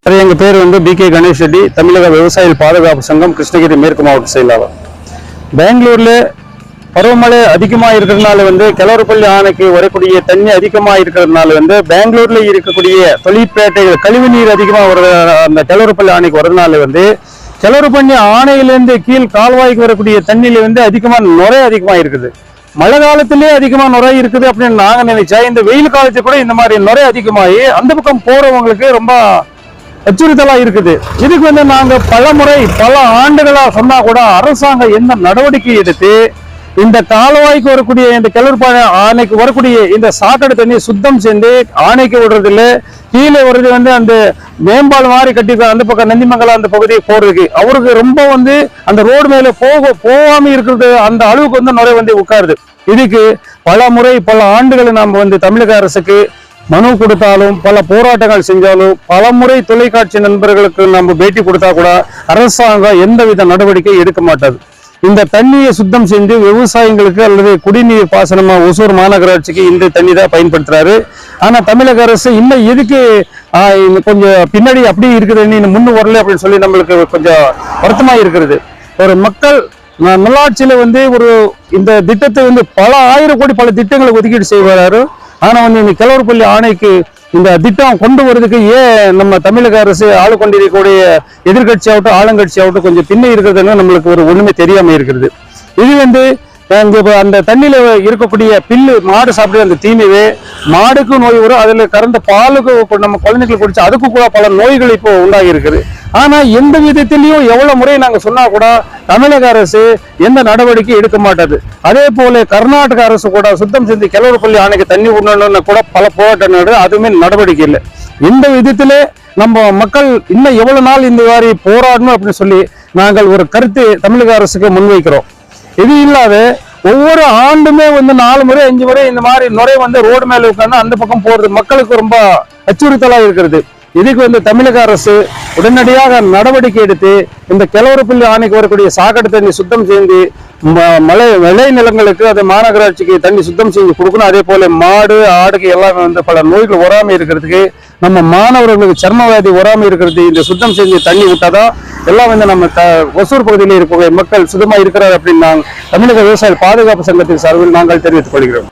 எங்க பேர் BK கணேஷ் ரெட்டி, தமிழக விவசாயிகள் பாதுகாப்பு சங்கம், கிருஷ்ணகிரி மேற்கு மாவட்ட செயலாளர். பெங்களூர்ல பருவமழை அதிகமா இருக்கிறதுனால கிளவரப்பள்ளி அணைக்கு வரக்கூடிய தண்ணி அதிகமா இருக்கிறதுனால பெங்களூர்ல இருக்கக்கூடிய தொழிற்பேட்டைகள் கழிவுநீர் அதிகமா அந்த கிளவரப்பள்ளி அணைக்கு வரதுனால கிளவரப்பள்ளி அணையிலிருந்து கீழ் கால்வாய்க்கு வரக்கூடிய தண்ணியில அதிகமா நுரை அதிகமா இருக்குது. மழை காலத்திலே அதிகமா நுரை இருக்குது அப்படின்னு நாங்க நினைச்சா, இந்த வெயில் காலத்துல கூட இந்த மாதிரி நுரை அதிகமாகி அந்த பக்கம் போறவங்களுக்கு ரொம்ப அச்சுறுத்தலா இருக்குது. இதுக்கு நாங்க பல ஆண்டுகளா சொன்னா கூட அரசாங்கம் எந்த நடவடிக்கை எடுத்து இந்த கால்வாய்க்கு வரக்கூடிய இந்த கிளவரப்பள்ளி ஆணைக்கு வரக்கூடிய இந்த சாக்கடை தண்ணி சுத்தம் செஞ்சு ஆணைக்கு விடுறதில்ல. கீழே வருது அந்த மேம்பால் மாதிரி கட்டி அந்த பக்கம் நந்திமங்கலம் அந்த பகுதியை போறதுக்கு அவருக்கு ரொம்ப அந்த ரோடு மேல போகாம இருக்கிறது அந்த அளவுக்கு நுரை உட்காருது. இதுக்கு பல ஆண்டுகள் நாம தமிழக அரசுக்கு மனு கொடுத்தாலும், பல போராட்டங்கள் செஞ்சாலும், பல முறை தொலைக்காட்சி நண்பர்களுக்கு நம்ம பேட்டி கொடுத்தா கூட அரசாங்கம் எந்தவித நடவடிக்கை எடுக்க மாட்டாது. இந்த தண்ணியை சுத்தம் செஞ்சு விவசாயிகளுக்கு அல்லது குடிநீர் பாசனமா ஒசூர் மாநகராட்சிக்கு இந்த தண்ணி தான் பயன்படுத்துறாரு. ஆனா தமிழக அரசு இன்னும் எதுக்கு கொஞ்சம் பின்னாடி அப்படி இருக்குதுன்னு இன்னும் முன்னு வரல அப்படின்னு சொல்லி நம்மளுக்கு கொஞ்சம் வருத்தமா இருக்கிறது. ஒரு மக்கள் நல்லாட்சியில ஒரு இந்த திட்டத்தை பல ஆயிரம் கோடி பல திட்டங்களை ஒதுக்கீடு செய்வாரு. ஆனா இந்த கிளவரப்பள்ளி ஆணைக்கு இந்த திட்டம் கொண்டு வரதுக்கு ஏன் நம்ம தமிழக அரசு ஆளு கொண்டிருக்கக்கூடிய எதிர்கட்சி ஆகட்டும் ஆளுங்கட்சி ஆகட்டும் கொஞ்சம் பின்ன இருக்கிறதுன்னு நம்மளுக்கு ஒண்ணுமே தெரியாம இருக்கிறது. இது அந்த தண்ணியில இருக்கக்கூடிய பில்லு மாடு சாப்பிட்டு அந்த தீமையே மாடுக்கு நோய் வரும். அதுல கறந்த பாலுக்கு நம்ம குழந்தைகளுக்கு குடிச்சு அதுக்கு கூட பல நோய்கள் இப்போ உண்டாகி இருக்குது. ஆனா எந்த விதத்திலையும் எவ்வளவு முறை நாங்க சொன்னா கூட தமிழக அரசு எந்த நடவடிக்கை எடுக்க மாட்டாது. அதே போல கர்நாடக அரசு கூட சுத்தம் செஞ்சு கிளவரப்பள்ளி அணைக்கு தண்ணி விடணும்னு கூட பல போராட்டம் அதுவுமே நடவடிக்கை இல்லை. இந்த விதத்திலே நம்ம மக்கள் இன்னும் எவ்வளவு நாள் இந்த மாதிரி போராடணும் அப்படின்னு சொல்லி நாங்கள் ஒரு கருத்து தமிழக அரசுக்கு முன்வைக்கிறோம். இது இல்லாத ஒவ்வொரு ஆண்டுமே 4 முறை 5 முறை இந்த மாதிரி நுரை ரோடு மேல உட்கார்ந்து அந்த பக்கம் போறது மக்களுக்கு ரொம்ப அச்சுறுத்தலா இருக்கிறது. இதுக்கு தமிழக அரசு உடனடியாக நடவடிக்கை எடுத்து இந்த கிளவரப்பள்ளி அணைக்கு வரக்கூடிய சாக்கடை தண்ணி சுத்தம் செய்து விளை நிலங்களுக்கு அது மாநகராட்சிக்கு தண்ணி சுத்தம் செஞ்சு கொடுக்கணும். அதே போல மாடு ஆடுக்கு எல்லாமே பல நோய்கள் வராமல் இருக்கிறதுக்கு, நம்ம மாணவர்களுக்கு சர்மவியாதி வராமல் இருக்கிறது இந்த சுத்தம் செஞ்சு தண்ணி விட்டாதான் எல்லாம் நம்ம ஒசூர் பகுதியில் இருக்கக்கூடிய மக்கள் சுத்தமா இருக்கிறார் அப்படின்னு தமிழக விவசாய பாதுகாப்பு சங்கத்தின் சார்பில் நாங்கள் தெரிவித்துக் கொள்கிறோம்.